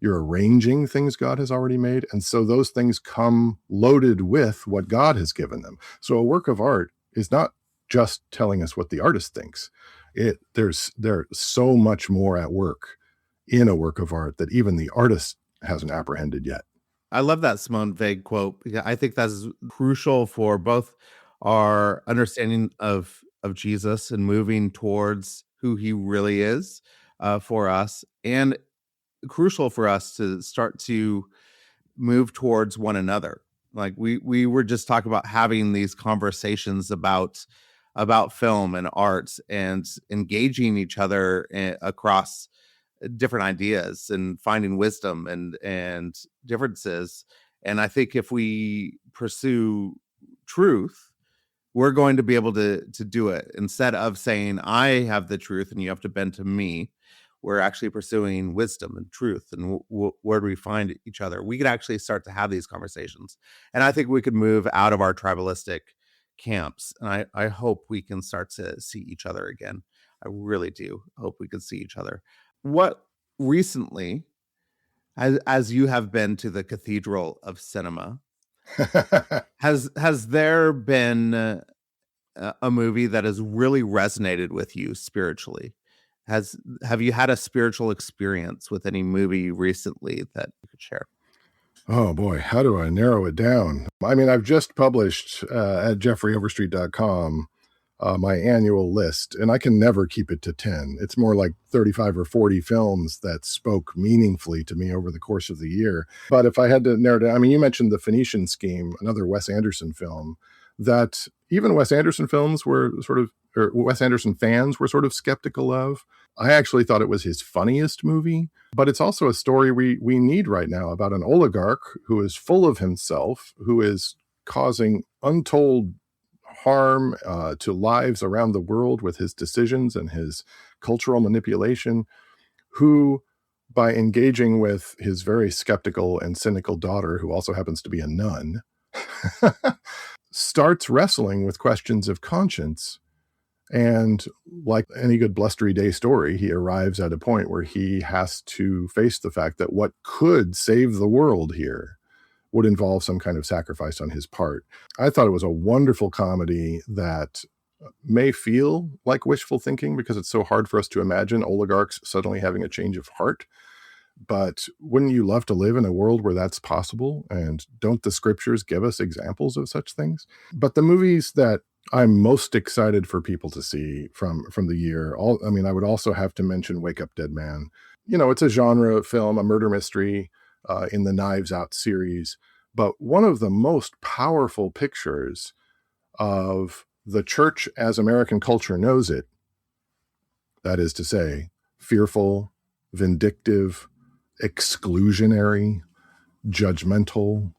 You're arranging things God has already made. And so those things come loaded with what God has given them. So a work of art is not just telling us what the artist thinks. There's so much more at work in a work of art that even the artist hasn't apprehended yet. I love that Simone Weil quote. I think that's crucial for both our understanding of Jesus and moving towards who he really is for us, and crucial for us to start to move towards one another. Like we were just talking about having these conversations about film and arts and engaging each other across different ideas and finding wisdom and differences. And I think if we pursue truth, we're going to be able to do it. Instead of saying, I have the truth and you have to bend to me, we're actually pursuing wisdom and truth. And where do we find each other? We could actually start to have these conversations. And I think we could move out of our tribalistic camps. And I hope we can start to see each other again. I really do hope we can see each other. What recently, as you have been to the Cathedral of Cinema, has there been a movie that has really resonated with you spiritually? Have you had a spiritual experience with any movie recently that you could share? Oh boy, how do I narrow it down? I mean, I've just published at jeffreyoverstreet.com my annual list, and I can never keep it to 10. It's more like 35 or 40 films that spoke meaningfully to me over the course of the year. But if I had to narrow it down, I mean, you mentioned The Phoenician Scheme, another Wes Anderson film that even Wes Anderson films were or Wes Anderson fans were sort of skeptical of. I actually thought it was his funniest movie, but it's also a story we need right now about an oligarch who is full of himself, who is causing untold harm to lives around the world with his decisions and his cultural manipulation, who, by engaging with his very skeptical and cynical daughter, who also happens to be a nun, starts wrestling with questions of conscience. And like any good blustery day story, he arrives at a point where he has to face the fact that what could save the world here would involve some kind of sacrifice on his part. I thought it was a wonderful comedy that may feel like wishful thinking because it's so hard for us to imagine oligarchs suddenly having a change of heart. But wouldn't you love to live in a world where that's possible? And don't the scriptures give us examples of such things? But the movies that I'm most excited for people to see from the year, I would also have to mention Wake Up Dead Man. You know, it's a genre film, a murder mystery in the Knives Out series, but one of the most powerful pictures of the church as American culture knows it That is to say, fearful, vindictive, exclusionary, judgmental,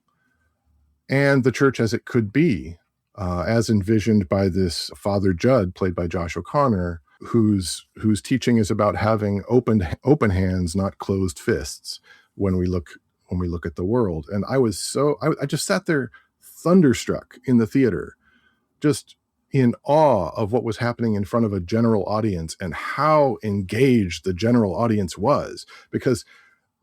and the church as it could be, as envisioned by this Father Judd, played by Josh O'Connor, whose teaching is about having open hands, not closed fists, when we look at the world. And I just sat there thunderstruck in the theater, just in awe of what was happening in front of a general audience and how engaged the general audience was, because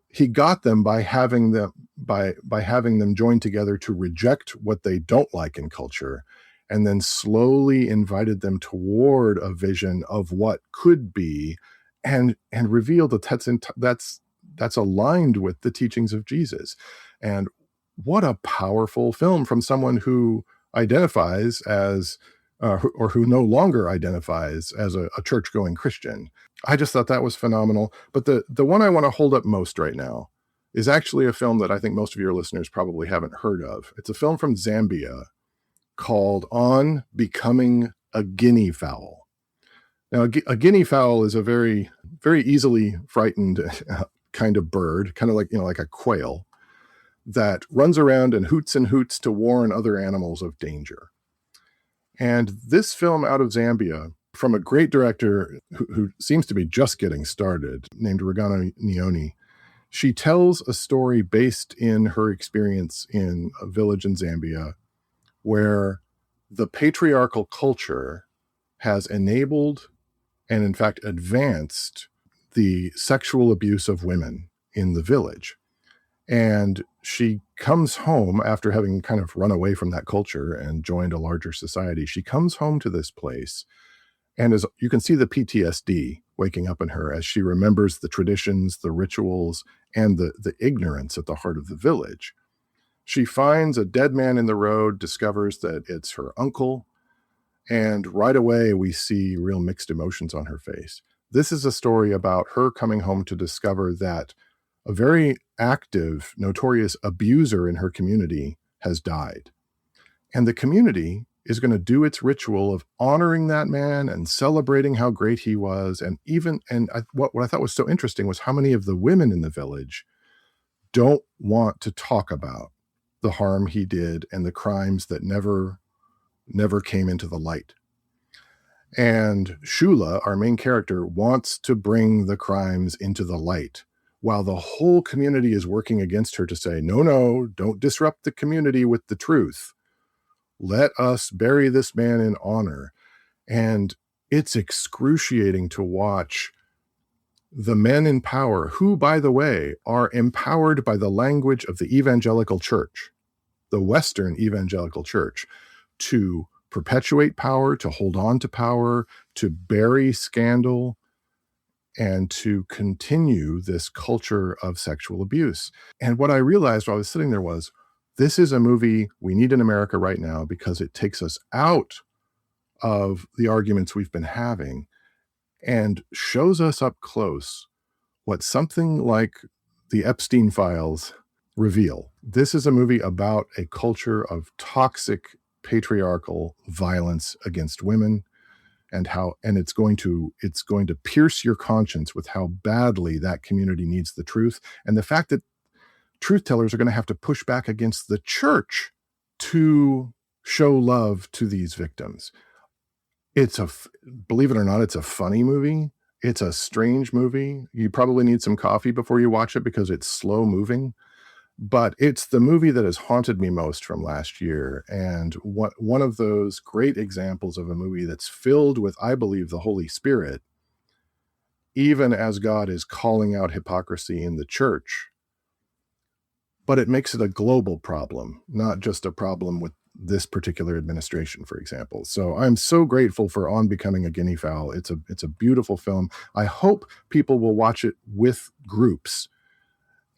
he got them by having them join together to reject what they don't like in culture, and then slowly invited them toward a vision of what could be, and revealed that that's aligned with the teachings of Jesus. And what a powerful film from someone who identifies as or who no longer identifies as a church-going Christian. I just thought that was phenomenal. But the one I want to hold up most right now is actually a film that I think most of your listeners probably haven't heard of. It's a film from Zambia called On Becoming a Guinea Fowl. Now, a guinea fowl is a very, very easily frightened kind of bird, kind of like a quail, that runs around and hoots to warn other animals of danger. And this film out of Zambia, from a great director who seems to be just getting started, named Regana Nyoni, she tells a story based in her experience in a village in Zambia where the patriarchal culture has enabled and in fact advanced the sexual abuse of women in the village. And she comes home after having kind of run away from that culture and joined a larger society. She comes home to this place, and as you can see the PTSD waking up in her as she remembers the traditions, the rituals, and the ignorance at the heart of the village. She finds a dead man in the road, discovers that it's her uncle, and right away we see real mixed emotions on her face. This is a story about her coming home to discover that a very active, notorious abuser in her community has died. And the community is going to do its ritual of honoring that man and celebrating how great he was. And what I thought was so interesting was how many of the women in the village don't want to talk about the harm he did and the crimes that never came into the light. And Shula, our main character, wants to bring the crimes into the light, while the whole community is working against her to say, no, don't disrupt the community with the truth. Let us bury this man in honor. And it's excruciating to watch the men in power, who, by the way, are empowered by the language of the evangelical church, the Western evangelical church, to perpetuate power, to hold on to power, to bury scandal, and to continue this culture of sexual abuse. And what I realized while I was sitting there was, this is a movie we need in America right now, because it takes us out of the arguments we've been having and shows us up close what something like the Epstein files reveal. This is a movie about a culture of toxic patriarchal violence against women, and it's going to pierce your conscience with how badly that community needs the truth, and the fact that truth tellers are going to have to push back against the church to show love to these victims. Believe it or not, it's a funny movie. It's a strange movie. You probably need some coffee before you watch it because it's slow moving. But it's the movie that has haunted me most from last year, and one of those great examples of a movie that's filled with, I believe, the Holy Spirit, even as God is calling out hypocrisy in the church. But it makes it a global problem, not just a problem with this particular administration, for example. So I'm so grateful for On Becoming a Guinea Fowl. It's a beautiful film. I hope people will watch it with groups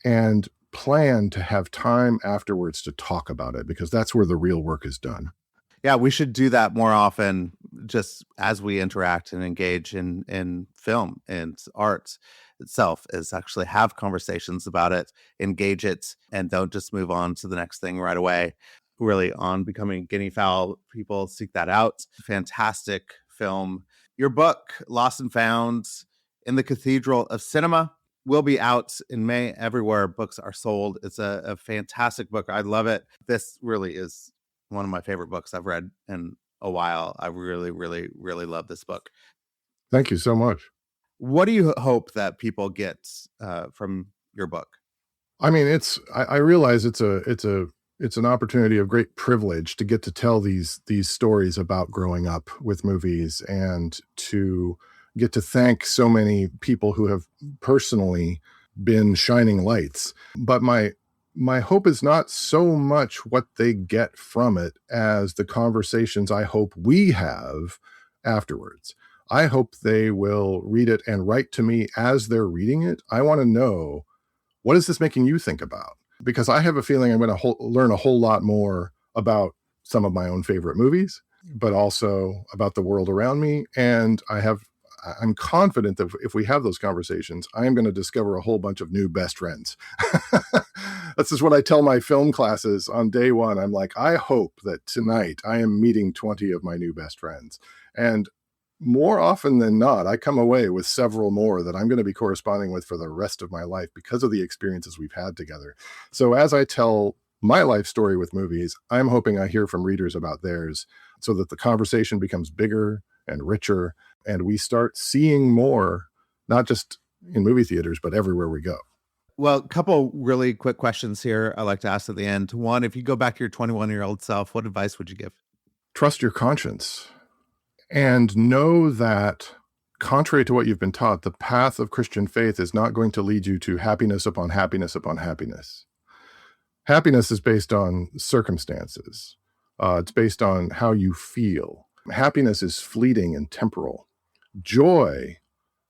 and plan to have time afterwards to talk about it, because that's where the real work is done. Yeah, we should do that more often, just as we interact and engage in film and arts itself, is actually have conversations about it, engage it, and don't just move on to the next thing right away. Really, On Becoming Guinea Fowl, people seek that out. Fantastic film. Your book, Lost and Found in the Cathedral of Cinema, will be out in May everywhere books are sold. It's a fantastic book. I love it. This really is one of my favorite books I've read in a while. I really, really, really love this book. Thank you so much. What do you hope that people get from your book? I mean, I realize it's an opportunity of great privilege to get to tell these stories about growing up with movies, and to get to thank so many people who have personally been shining lights. But my hope is not so much what they get from it as the conversations I hope we have afterwards. I hope they will read it and write to me as they're reading it. I want to know, what is this making you think about? Because I have a feeling I'm going to learn a whole lot more about some of my own favorite movies, but also about the world around me. And I'm confident that if we have those conversations, I am going to discover a whole bunch of new best friends. This is what I tell my film classes on day one. I'm like, I hope that tonight I am meeting 20 of my new best friends. And more often than not, I come away with several more that I'm going to be corresponding with for the rest of my life because of the experiences we've had together. So as I tell my life story with movies, I'm hoping I hear from readers about theirs, so that the conversation becomes bigger and richer, and we start seeing more, not just in movie theaters, but everywhere we go. Well, a couple really quick questions here I like to ask at the end. One, if you go back to your 21-year-old self, what advice would you give? Trust your conscience. And know that, contrary to what you've been taught, the path of Christian faith is not going to lead you to happiness upon happiness upon happiness. Happiness is based on circumstances. It's based on how you feel. Happiness is fleeting and temporal. Joy,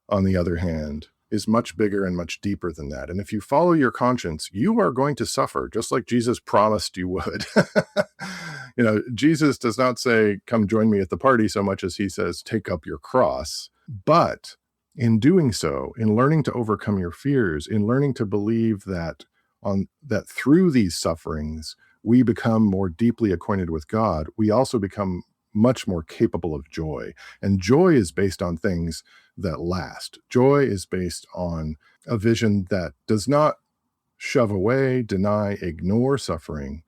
on the other hand, is much bigger and much deeper than that. And if you follow your conscience, you are going to suffer, just like Jesus promised you would. Jesus does not say, come join me at the party, so much as he says, take up your cross. But in doing so, in learning to overcome your fears, in learning to believe that through these sufferings, we become more deeply acquainted with God, we also become much more capable of joy. And joy is based on things that last. Joy is based on a vision that does not shove away, deny, ignore suffering,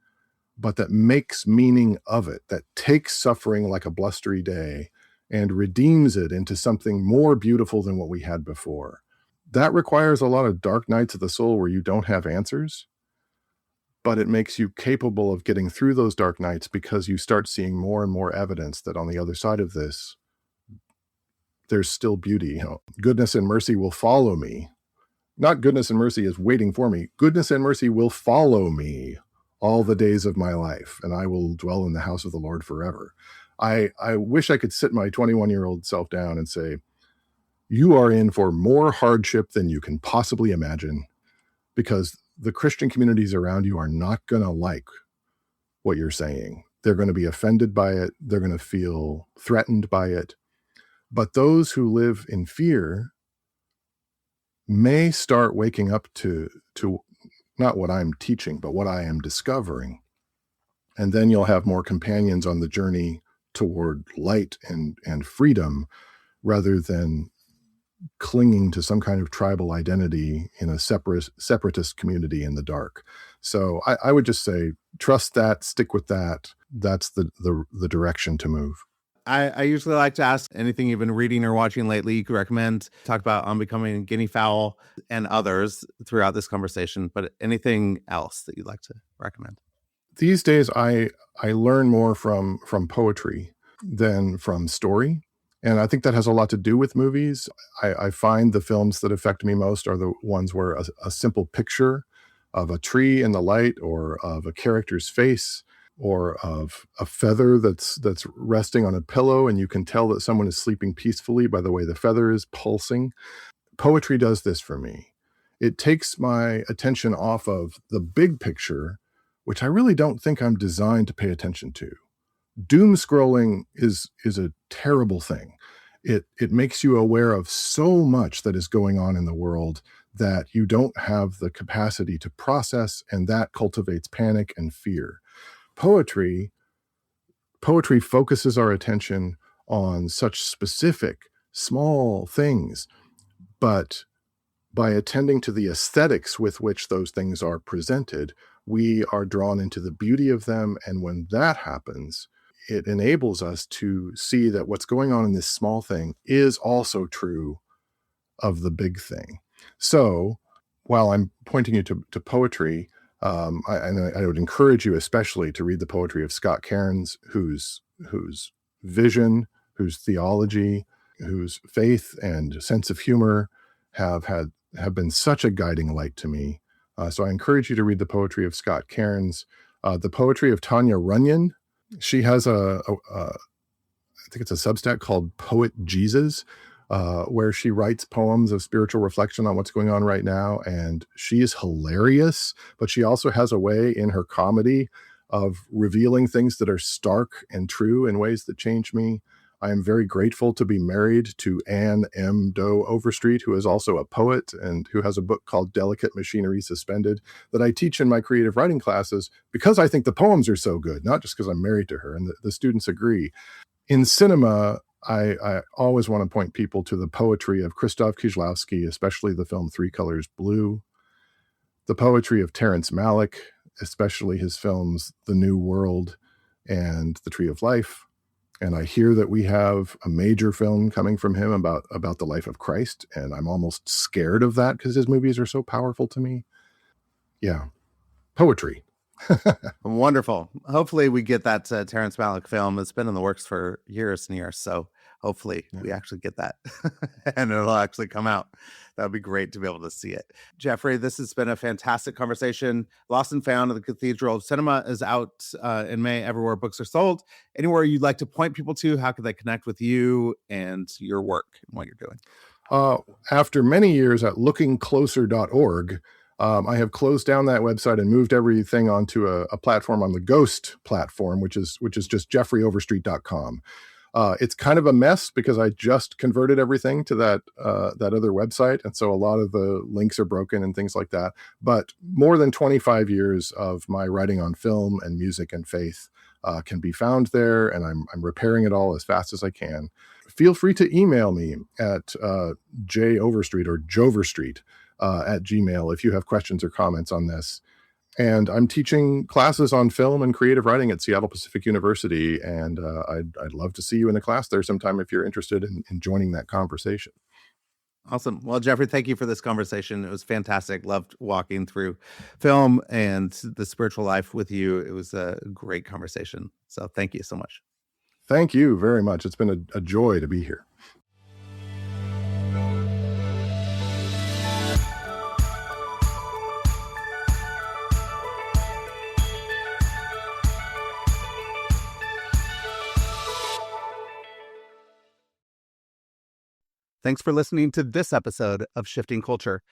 but that makes meaning of it, that takes suffering like a blustery day and redeems it into something more beautiful than what we had before. That requires a lot of dark nights of the soul where you don't have answers, but it makes you capable of getting through those dark nights because you start seeing more and more evidence that on the other side of this, there's still beauty. Goodness and mercy will follow me. Not goodness and mercy is waiting for me. Goodness and mercy will follow me all the days of my life, and I will dwell in the house of the Lord forever. I wish I could sit my 21-year-old self down and say, you are in for more hardship than you can possibly imagine, because the Christian communities around you are not going to like what you're saying. They're going to be offended by it. They're going to feel threatened by it. But those who live in fear may start waking up to not what I'm teaching, but what I am discovering. And then you'll have more companions on the journey toward light and freedom, rather than clinging to some kind of tribal identity in a separatist community in the dark. So I would just say, trust that, stick with that. That's the direction to move. I usually like to ask anything you've been reading or watching lately you could recommend. Talk about On Becoming Guinea Fowl and others throughout this conversation, but anything else that you'd like to recommend? These days, I learn more from poetry than from story. And I think that has a lot to do with movies. I find the films that affect me most are the ones where a simple picture of a tree in the light, or of a character's face, or of a feather that's resting on a pillow, and you can tell that someone is sleeping peacefully by the way the feather is pulsing. Poetry does this for me. It takes my attention off of the big picture, which I really don't think I'm designed to pay attention to. Doom scrolling is a terrible thing. It makes you aware of so much that is going on in the world that you don't have the capacity to process, and that cultivates panic and fear. Poetry focuses our attention on such specific, small things. But by attending to the aesthetics with which those things are presented, we are drawn into the beauty of them. And when that happens, it enables us to see that what's going on in this small thing is also true of the big thing. So while I'm pointing you to poetry, I would encourage you especially to read the poetry of Scott Cairns, whose vision, whose theology, whose faith and sense of humor have been such a guiding light to me. So I encourage you to read the poetry of Scott Cairns, the poetry of Tanya Runyon. She has I think it's a Substack called Poet Jesus, where she writes poems of spiritual reflection on what's going on right now. And she is hilarious, but she also has a way in her comedy of revealing things that are stark and true in ways that change me. I am very grateful to be married to Anne M. Doe Overstreet, who is also a poet and who has a book called Delicate Machinery Suspended that I teach in my creative writing classes because I think the poems are so good, not just because I'm married to her, and the students agree. In cinema, I always want to point people to the poetry of Krzysztof Kieślowski, especially the film Three Colors Blue, the poetry of Terrence Malick, especially his films The New World and The Tree of Life. And I hear that we have a major film coming from him about the life of Christ, and I'm almost scared of that because his movies are so powerful to me. Yeah, poetry. Wonderful. Hopefully we get that Terrence Malick film. It's been in the works for years and years, so hopefully we actually get that and it'll actually come out. That would be great to be able to see it. Jeffrey, this has been a fantastic conversation. Lost and Found at the Cathedral of Cinema is out in May, everywhere books are sold. Anywhere you'd like to point people to, how can they connect with you and your work and what you're doing? After many years at lookingcloser.org, I have closed down that website and moved everything onto a platform on the Ghost platform, which is just jeffreyoverstreet.com. It's kind of a mess because I just converted everything to that other website. And so a lot of the links are broken and things like that. But more than 25 years of my writing on film and music and faith can be found there. And I'm repairing it all as fast as I can. Feel free to email me at joverstreet or joverstreet at Gmail if you have questions or comments on this. And I'm teaching classes on film and creative writing at Seattle Pacific University. And I'd love to see you in a class there sometime if you're interested in joining that conversation. Awesome. Well, Jeffrey, thank you for this conversation. It was fantastic. Loved walking through film and the spiritual life with you. It was a great conversation. So thank you so much. Thank you very much. It's been a joy to be here. Thanks for listening to this episode of Shifting Culture.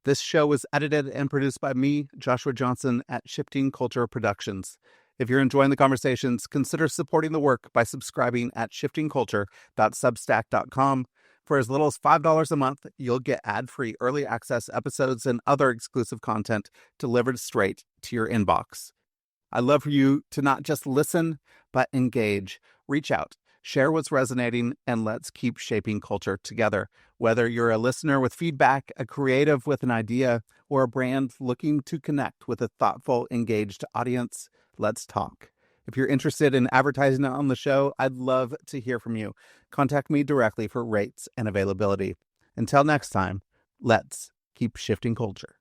This show was edited and produced by me, Joshua Johnson, at Shifting Culture Productions. If you're enjoying the conversations, consider supporting the work by subscribing at shiftingculture.substack.com. For as little as $5 a month, you'll get ad-free early access episodes and other exclusive content delivered straight to your inbox. I'd love for you to not just listen, but engage. Reach out. Share what's resonating, and let's keep shaping culture together. Whether you're a listener with feedback, a creative with an idea, or a brand looking to connect with a thoughtful, engaged audience, let's talk. If you're interested in advertising on the show, I'd love to hear from you. Contact me directly for rates and availability. Until next time, let's keep shifting culture.